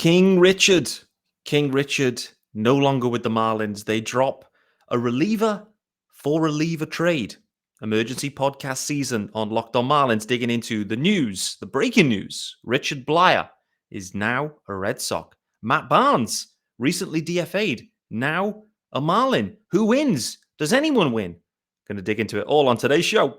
King Richard. King Richard no longer with the Marlins. They drop a reliever for reliever trade. Emergency podcast season on Locked On Marlins, digging into the news, the breaking news. Richard Bleier is now a Red Sox. Matt Barnes, recently DFA'd, now a Marlin. Who wins? Does anyone win? Going to dig into it all on today's show.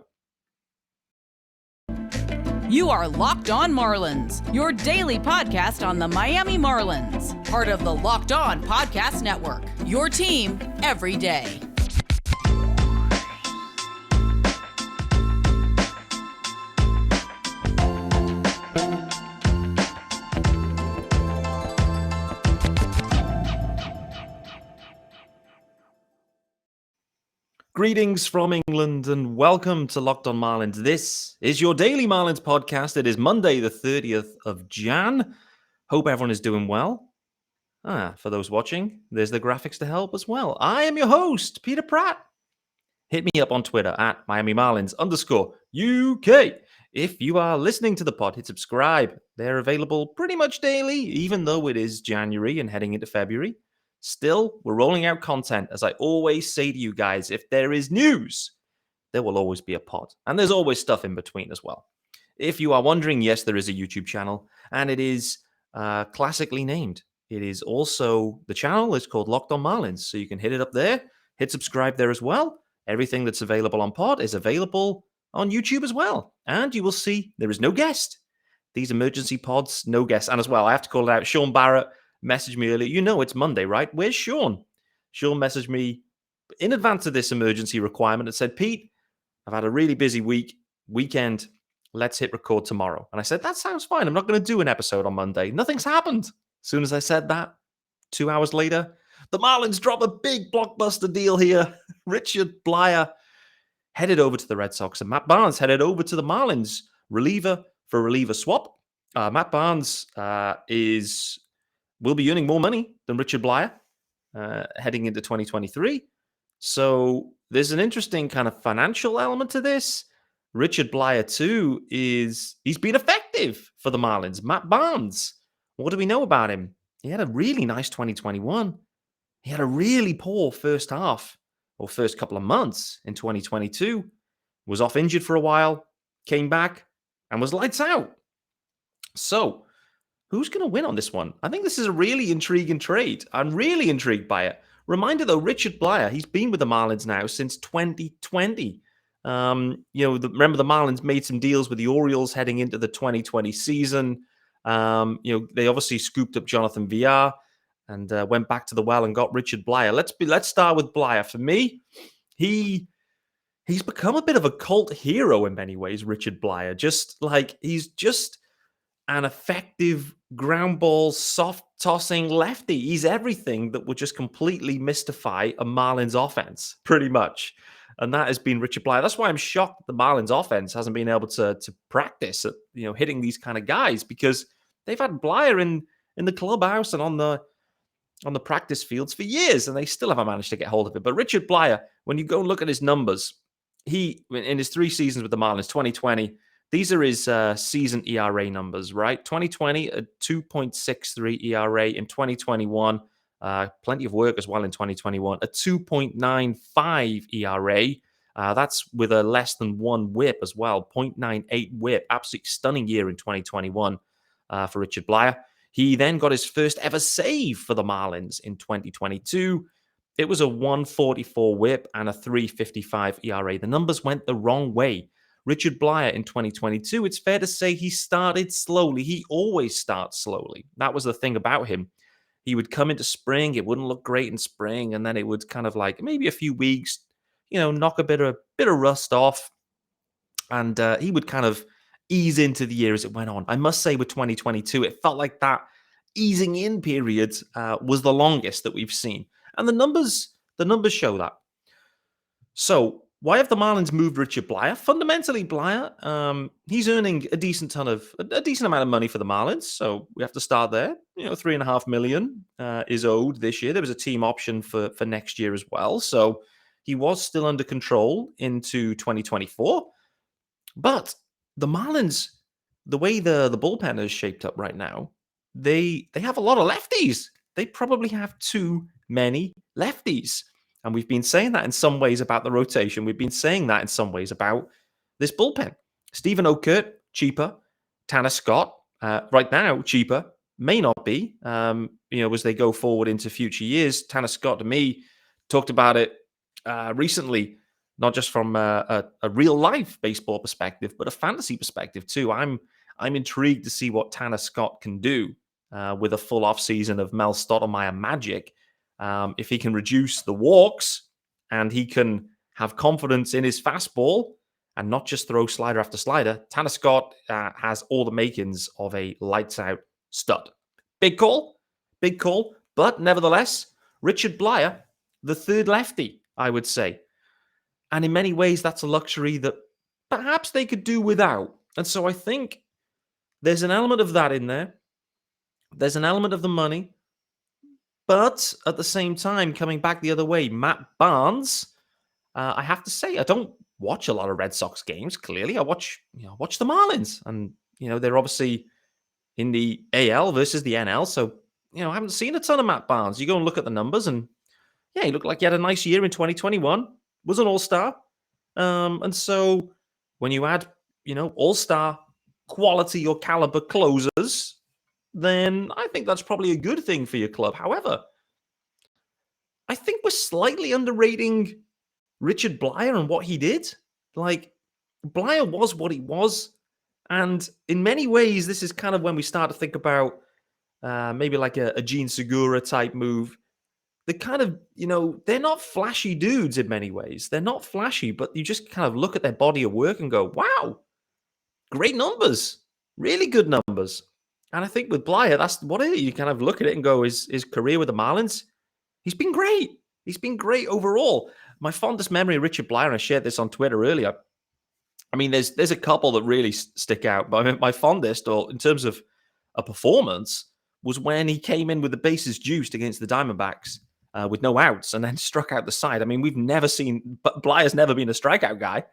You are Locked On Marlins, your daily podcast on the Miami Marlins. Part of the Locked On Podcast Network, your team every day. Greetings from England and welcome to Locked On Marlins. This is your daily Marlins podcast. It is Monday, the 30th of Jan. Hope everyone is doing well. For those watching, there's the graphics to help as well. I am your host, Peter Pratt. Hit me up on Twitter at Miami Marlins _UK. If you are listening to the pod, hit subscribe. They're available pretty much daily, even though it is January and heading into February. Still, we're rolling out content. As I always say to you guys, if there is news, there will always be a pod. And there's always stuff in between as well. If you are wondering, yes, there is a YouTube channel, and it is classically named. It is also, the channel is called Locked On Marlins, so you can hit it up there, hit subscribe there as well. Everything that's available on pod is available on YouTube as well. And you will see there is no guest. These emergency pods, no guest. And as well, I have to call it out, Sean Barrett messaged me earlier. You know it's Monday, right? Where's Sean? Sean messaged me in advance of this emergency requirement and said, Pete, I've had a really busy weekend. Let's hit record tomorrow. And I said, that sounds fine. I'm not going to do an episode on Monday. Nothing's happened. As soon as I said that, 2 hours later, the Marlins drop a big blockbuster deal here. Richard Bleier headed over to the Red Sox and Matt Barnes headed over to the Marlins. Reliever for reliever swap. Matt Barnes will be earning more money than Richard Bleier heading into 2023. So there's an interesting kind of financial element to this. Richard Bleier, too, he's been effective for the Marlins. Matt Barnes, what do we know about him? He had a really nice 2021. He had a really poor first half or first couple of months in 2022. Was off injured for a while, came back, and was lights out. So who's going to win on this one? I think this is a really intriguing trade. I'm really intrigued by it. Reminder, though, Richard Bleier, he's been with the Marlins now since 2020. Remember the Marlins made some deals with the Orioles heading into the 2020 season. They obviously scooped up Jonathan Villar and went back to the well and got Richard Bleier. Let's start with Bleier. For me, he's become a bit of a cult hero in many ways, Richard Bleier. He's just an effective ground ball, soft tossing lefty. He's everything that would just completely mystify a Marlins offense, pretty much. And that has been Richard Bleier. That's why I'm shocked that the Marlins offense hasn't been able to practice at, hitting these kind of guys, because they've had Bleier in the clubhouse and on the practice fields for years, and they still haven't managed to get hold of it. But Richard Bleier, when you go and look at his numbers, he, in his 3 seasons with the Marlins, 2020, these are his season ERA numbers, right? 2020, a 2.63 ERA. In 2021, plenty of work as well in 2021, a 2.95 ERA. That's with a less than 1 whip as well, 0.98 whip. Absolutely stunning year in 2021 for Richard Bleier. He then got his first ever save for the Marlins in 2022. It was a 144 whip and a 355 ERA. The numbers went the wrong way. Richard Bleier in 2022, it's fair to say he started slowly. He always starts slowly. That was the thing about him. He would come into spring, it wouldn't look great in spring, and then it would kind of like maybe a few weeks, knock a bit of rust off, and he would kind of ease into the year as it went on. I must say with 2022, it felt like that easing in period was the longest that we've seen. And the numbers show that. So why have the Marlins moved Richard Bleier? Fundamentally, Bleier, he's earning a decent amount of money for the Marlins. So we have to start there. $3.5 million is owed this year. There was a team option for next year as well. So he was still under control into 2024. But the Marlins, the way the bullpen is shaped up right now, they have a lot of lefties. They probably have too many lefties. And we've been saying that in some ways about the rotation. We've been saying that in some ways about this bullpen. Stephen Okert, cheaper. Tanner Scott, right now, cheaper. May not be, as they go forward into future years. Tanner Scott, to me, talked about it recently, not just from a real life baseball perspective, but a fantasy perspective too. I'm intrigued to see what Tanner Scott can do with a full off season of Mel Stottlemyre magic. If he can reduce the walks and he can have confidence in his fastball and not just throw slider after slider, Tanner Scott has all the makings of a lights out stud. Big call, but nevertheless, Richard Bleier, the third lefty, I would say. And in many ways, that's a luxury that perhaps they could do without. And so I think there's an element of that in there. There's an element of the money. But at the same time, coming back the other way, Matt Barnes, I have to say, I don't watch a lot of Red Sox games, clearly. I watch the Marlins. And, they're obviously in the AL versus the NL. So, I haven't seen a ton of Matt Barnes. You go and look at the numbers and, yeah, he looked like he had a nice year in 2021. Was an all-star. And so when you add, all-star quality or caliber closers, then I think that's probably a good thing for your club. However, I think we're slightly underrating Richard Bleier and what he did. Like, Bleier was what he was. And in many ways, this is kind of when we start to think about maybe like a Gene Segura type move. The kind of, they're not flashy dudes in many ways. They're not flashy, but you just kind of look at their body of work and go, wow, great numbers, really good numbers. And I think with Bleier, that's what it is. You kind of look at it and go, his career with the Marlins, he's been great. He's been great overall. My fondest memory of Richard Bleier, and I shared this on Twitter earlier. I mean, there's a couple that really stick out, but my fondest, or in terms of a performance, was when he came in with the bases juiced against the Diamondbacks with no outs and then struck out the side. I mean, we've never seen, but Bleier's never been a strikeout guy.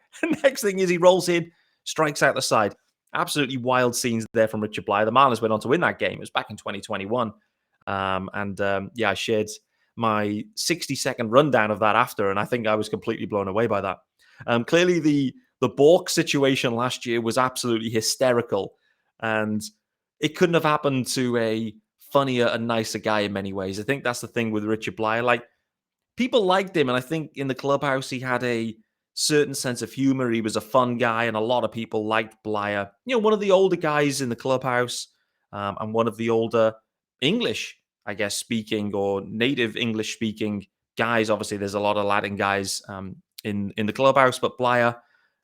Next thing is he rolls in, strikes out the side. Absolutely wild scenes there from Richard Bleier. The Marlins went on to win that game. It was back in 2021. I shared my 60-second rundown of that after, and I think I was completely blown away by that. Clearly, the Bork situation last year was absolutely hysterical, and it couldn't have happened to a funnier and nicer guy in many ways. I think that's the thing with Richard Bleier. Like, people liked him, and I think in the clubhouse he had a certain sense of humor. He was a fun guy, and a lot of people liked Bleier. One of the older guys in the clubhouse, and one of the older English, I guess, speaking or native English speaking guys. Obviously, there's a lot of Latin guys in the clubhouse, but Bleier,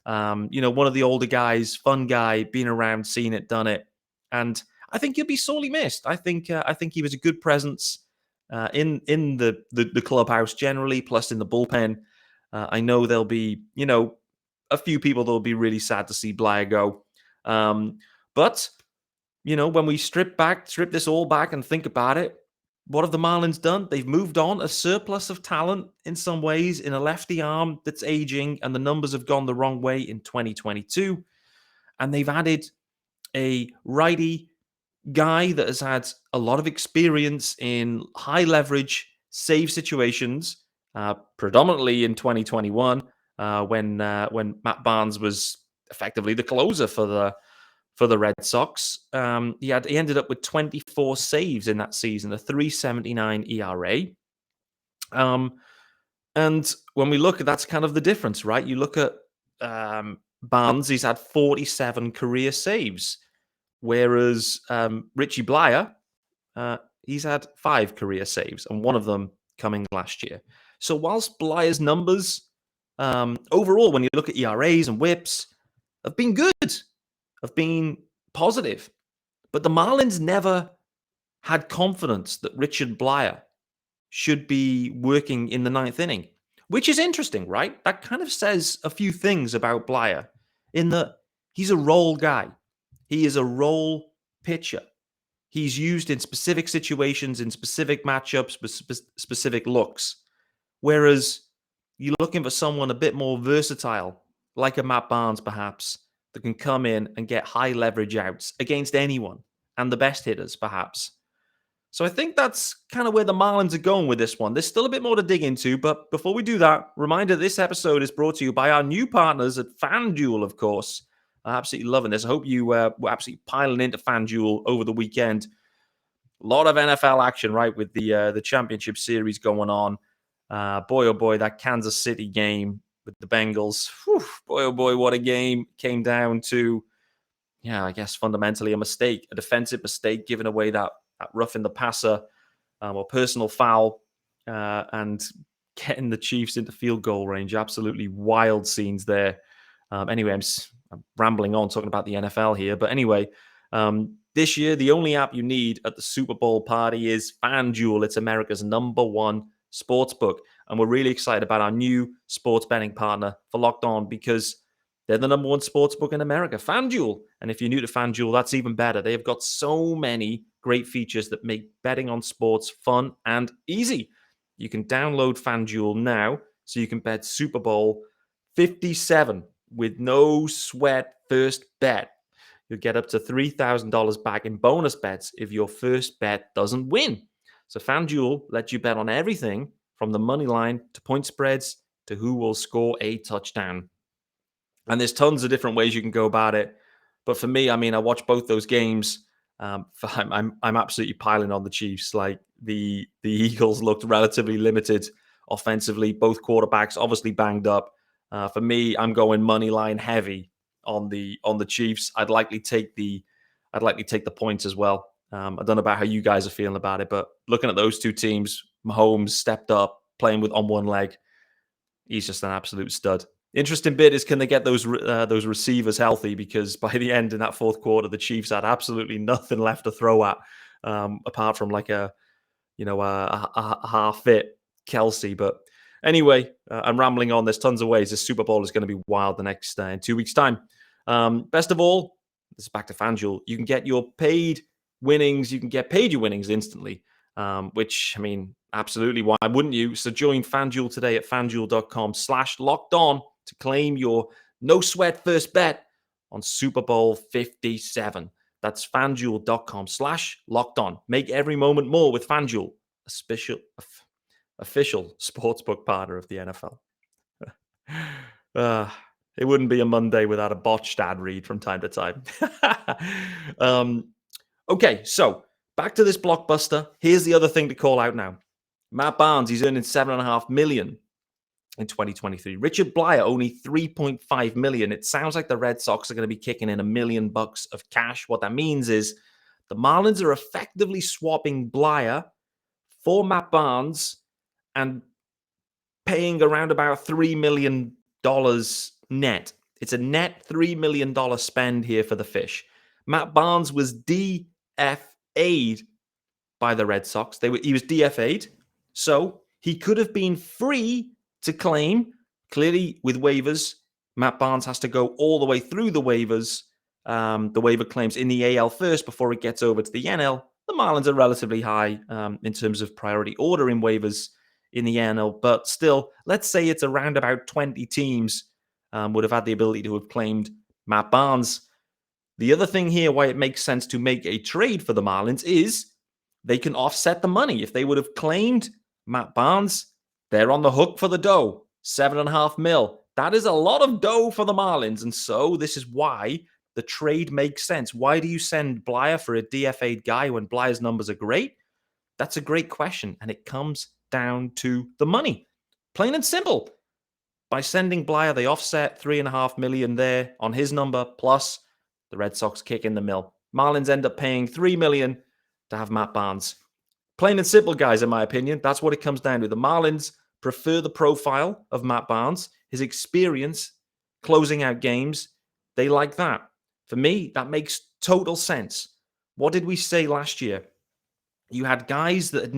one of the older guys, fun guy, been around, seen it, done it, and I think he'll be sorely missed. I think he was a good presence in the clubhouse generally, plus in the bullpen. I know there'll be, a few people that'll be really sad to see Bleier go. But, when we strip this all back and think about it, what have the Marlins done? They've moved on a surplus of talent in some ways in a lefty arm that's aging, and the numbers have gone the wrong way in 2022. And they've added a righty guy that has had a lot of experience in high leverage save situations, predominantly in 2021, when Matt Barnes was effectively the closer for the Red Sox. He ended up with 24 saves in that season, a 3.79 ERA. And when we look at, that's kind of the difference, right? You look at Barnes, he's had 47 career saves, whereas Richie Bleier, he's had 5 career saves, and one of them coming last year. So whilst Bleier's numbers overall, when you look at ERAs and whips, have been good, have been positive, but the Marlins never had confidence that Richard Bleier should be working in the 9th inning, which is interesting, right? That kind of says a few things about Bleier in that he's a role guy. He is a role pitcher. He's used in specific situations, in specific matchups, with specific looks. Whereas you're looking for someone a bit more versatile, like a Matt Barnes perhaps, that can come in and get high leverage outs against anyone. and the best hitters, perhaps. So I think that's kind of where the Marlins are going with this one. There's still a bit more to dig into, but before we do that, reminder this episode is brought to you by our new partners at FanDuel, of course. I'm absolutely loving this. I hope you were absolutely piling into FanDuel over the weekend. A lot of NFL action, right, with the championship series going on. Boy, oh boy, that Kansas City game with the Bengals. Whew, boy, oh boy, what a game. Came down to, I guess fundamentally a mistake, a defensive mistake, giving away that roughing the passer or personal foul and getting the Chiefs into field goal range. Absolutely wild scenes there. Anyway, I'm rambling on talking about the NFL here. But anyway, this year, the only app you need at the Super Bowl party is FanDuel. It's America's #1 sportsbook. And we're really excited about our new sports betting partner for Locked On because they're the #1 sportsbook in America, FanDuel. And if you're new to FanDuel, that's even better. They have got so many great features that make betting on sports fun and easy. You can download FanDuel now so you can bet Super Bowl 57 with no sweat first bet. You'll get up to $3,000 back in bonus bets if your first bet doesn't win. So FanDuel lets you bet on everything from the money line to point spreads to who will score a touchdown. And there's tons of different ways you can go about it. But for me, I mean, I watched both those games. I'm absolutely piling on the Chiefs. Like the Eagles looked relatively limited offensively. Both quarterbacks obviously banged up. For me, I'm going money line heavy on the Chiefs. I'd likely take the points as well. I don't know about how you guys are feeling about it, but looking at those two teams, Mahomes stepped up, playing on one leg. He's just an absolute stud. Interesting bit is, can they get those receivers healthy? Because by the end in that fourth quarter, the Chiefs had absolutely nothing left to throw at, apart from like a half fit Kelsey. But anyway, I'm rambling on. There's tons of ways. This Super Bowl is going to be wild the next in 2 weeks' time. Best of all, this is back to FanDuel. You can get your paid winnings. You can get paid your winnings instantly, which, I mean, absolutely. Why wouldn't you? So join FanDuel today at FanDuel.com/lockedon to claim your no sweat first bet on Super Bowl 57. That's FanDuel.com/lockedon. Make every moment more with FanDuel, official sportsbook partner of the NFL. It wouldn't be a Monday without a botched ad read from time to time. Okay, so back to this blockbuster. Here's the other thing to call out now. Matt Barnes, he's earning $7.5 million in 2023. Richard Bleier, only $3.5 million. It sounds like the Red Sox are going to be kicking in $1 million of cash. What that means is the Marlins are effectively swapping Bleier for Matt Barnes and paying around about $3 million net. It's a net $3 million spend here for the Fish. Matt Barnes was DFA'd by the Red Sox. He was DFA'd, so he could have been free to claim. Clearly, with waivers, Matt Barnes has to go all the way through the waivers, the waiver claims in the AL first before it gets over to the NL. The Marlins are relatively high in terms of priority order in waivers in the NL, but still, let's say it's around about 20 teams would have had the ability to have claimed Matt Barnes. The other thing here, why it makes sense to make a trade for the Marlins, is they can offset the money. If they would have claimed Matt Barnes, they're on the hook for the dough, $7.5 million. That is a lot of dough for the Marlins, and so this is why the trade makes sense. Why do you send Bleier for a DFA'd guy when Bleier's numbers are great? That's a great question, and it comes down to the money. Plain and simple. By sending Bleier, they offset $3.5 million there on his number, plus the Red Sox kick in the mill. Marlins end up paying $3 million to have Matt Barnes. Plain and simple, guys, in my opinion. That's what it comes down to. The Marlins prefer the profile of Matt Barnes, his experience closing out games. They like that. For me, that makes total sense. What did we say last year? You had guys that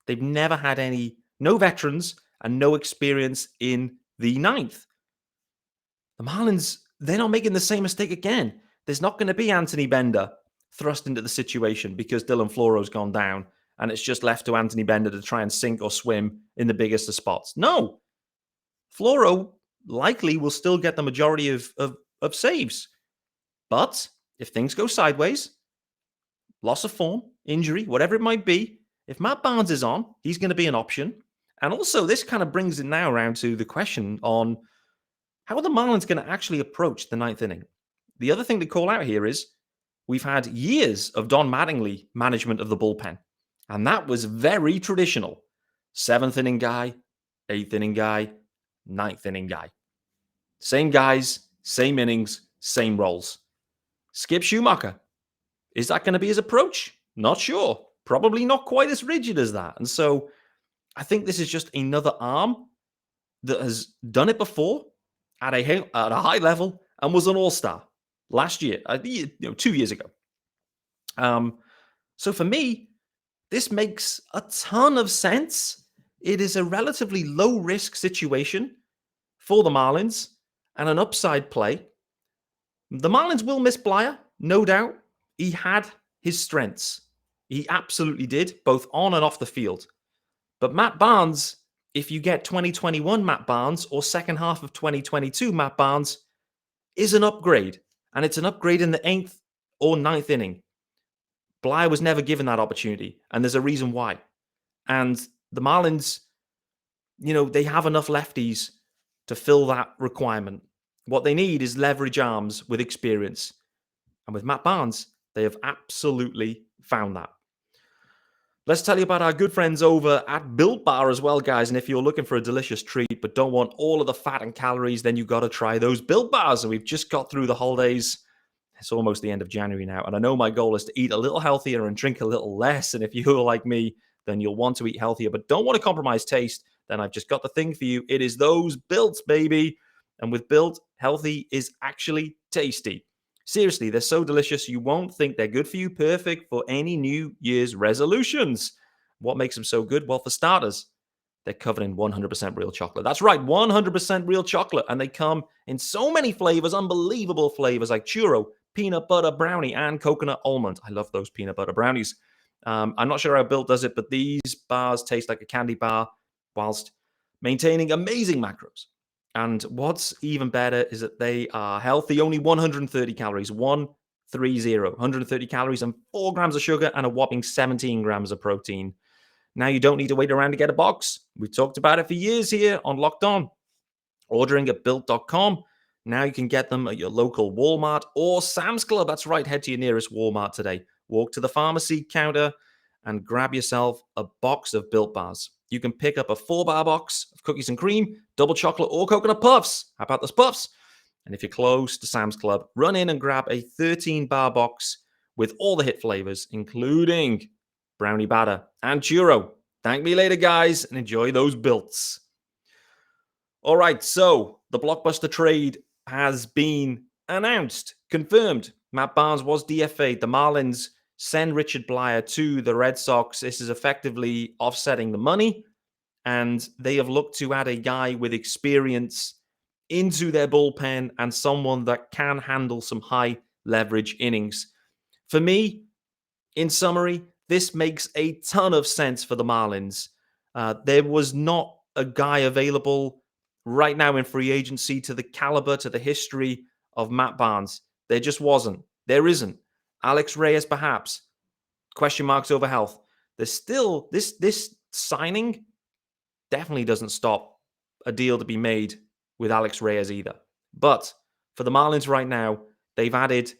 they've never had no veterans and no experience in the ninth. The Marlins, they're not making the same mistake again. There's not going to be Anthony Bender thrust into the situation because Dylan Floro's gone down and it's just left to Anthony Bender to try and sink or swim in the biggest of spots. No. Floro likely will still get the majority of saves. But if things go sideways, loss of form, injury, whatever it might be, if Matt Barnes is on, he's going to be an option. And also, this kind of brings it now around to the question on how are the Marlins going to actually approach the ninth inning? The other thing to call out here is we've had years of Don Mattingly management of the bullpen, and that was very traditional. Seventh inning guy, eighth inning guy, ninth inning guy. Same guys, same innings, same roles. Skip Schumacher. Is that going to be his approach? Not sure. Probably not quite as rigid as that. And so I think this is just another arm that has done it before at a high level and was an all-star last year, 2 years ago. So for me, this makes a ton of sense. It is a relatively low-risk situation for the Marlins and an upside play. The Marlins will miss Bleier, no doubt. He had his strengths. He absolutely did, both on and off the field. But Matt Barnes, if you get 2021 Matt Barnes or second half of 2022 Matt Barnes, is an upgrade. And it's an upgrade in the 8th or 9th inning. Bleier was never given that opportunity, and there's a reason why. And the Marlins, they have enough lefties to fill that requirement. What they need is leverage arms with experience. And with Matt Barnes, they have absolutely found that. Let's tell you about our good friends over at Built Bar as well, guys. And if you're looking for a delicious treat but don't want all of the fat and calories, then you've got to try those Built Bars. And we've just got through the holidays. It's almost the end of January now. And I know my goal is to eat a little healthier and drink a little less. And if you're like me, then you'll want to eat healthier but don't want to compromise taste. Then I've just got the thing for you. It is those Built, baby. And with Built, healthy is actually tasty. Seriously, they're so delicious, you won't think they're good for you. Perfect for any New Year's resolutions. What makes them so good? Well, for starters, they're covered in 100% real chocolate. That's right, 100% real chocolate. And they come in so many flavors, unbelievable flavors like churro, peanut butter brownie, and coconut almond. I love those peanut butter brownies. I'm not sure how Built does it, but these bars taste like a candy bar whilst maintaining amazing macros. And what's even better is that they are healthy, only 130 calories, 130 calories and 4 grams of sugar and a whopping 17 grams of protein. Now you don't need to wait around to get a box. We've talked about it for years here on Locked On. Ordering at Built.com. Now you can get them at your local Walmart or Sam's Club. That's right, head to your nearest Walmart today. Walk to the pharmacy counter and grab yourself a box of Built Bars. You can pick up a 4-bar box of cookies and cream, double chocolate, or coconut puffs. How about those puffs? And if you're close to Sam's Club, run in and grab a 13-bar box with all the hit flavors, including brownie batter and churro. Thank me later, guys, and enjoy those Builts. All right, so the blockbuster trade has been announced, confirmed. Matt Barnes was DFA'd. The Marlins send Richard Bleier to the Red Sox. This is effectively offsetting the money, and they have looked to add a guy with experience into their bullpen and someone that can handle some high leverage innings. For me, in summary, this makes a ton of sense for the Marlins. There was not a guy available right now in free agency to the caliber, to the history of Matt Barnes. There just wasn't. There isn't. Alex Reyes, perhaps. Question marks over health. There's still this signing definitely doesn't stop a deal to be made with Alex Reyes either. But for the Marlins right now, they've added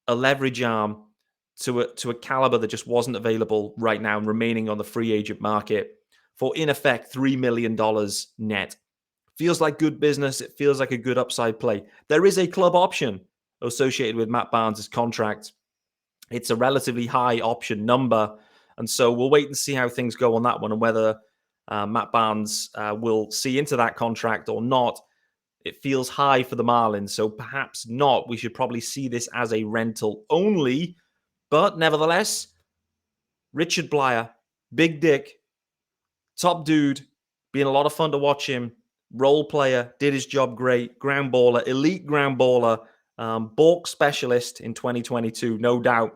a leverage arm to a caliber that just wasn't available right now and remaining on the free agent market for, in effect, $3 million net. Feels like good business. It feels like a good upside play. There is a club option associated with Matt Barnes' contract. It's a relatively high option number. And so we'll wait and see how things go on that one and whether Matt Barnes will see into that contract or not. It feels high for the Marlins, so perhaps not. We should probably see this as a rental only. But nevertheless, Richard Bleier, big dick, top dude, been a lot of fun to watch him. Role player, did his job great. Ground baller, elite ground baller, balk specialist in 2022, no doubt.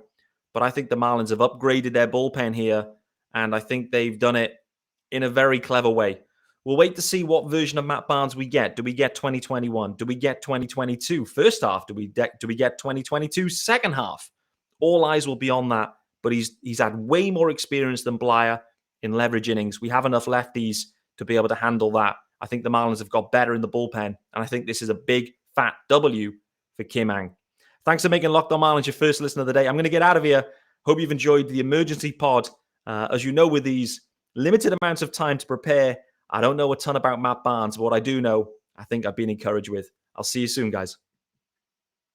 But I think the Marlins have upgraded their bullpen here, and I think they've done it in a very clever way. We'll wait to see what version of Matt Barnes we get. Do we get 2021? Do we get 2022 first half? Do we get 2022 second half? All eyes will be on that but he's had way more experience than Bleier in leverage innings. We have enough lefties to be able to handle that. I think the Marlins have got better in the bullpen, and I think this is a big, fat W for Kim Ang. Thanks for making Locked On Marlins your first listen of the day. I'm going to get out of here. Hope you've enjoyed the emergency pod. As you know, with these limited amounts of time to prepare, I don't know a ton about Matt Barnes, but what I do know, I think I've been encouraged with. I'll see you soon, guys.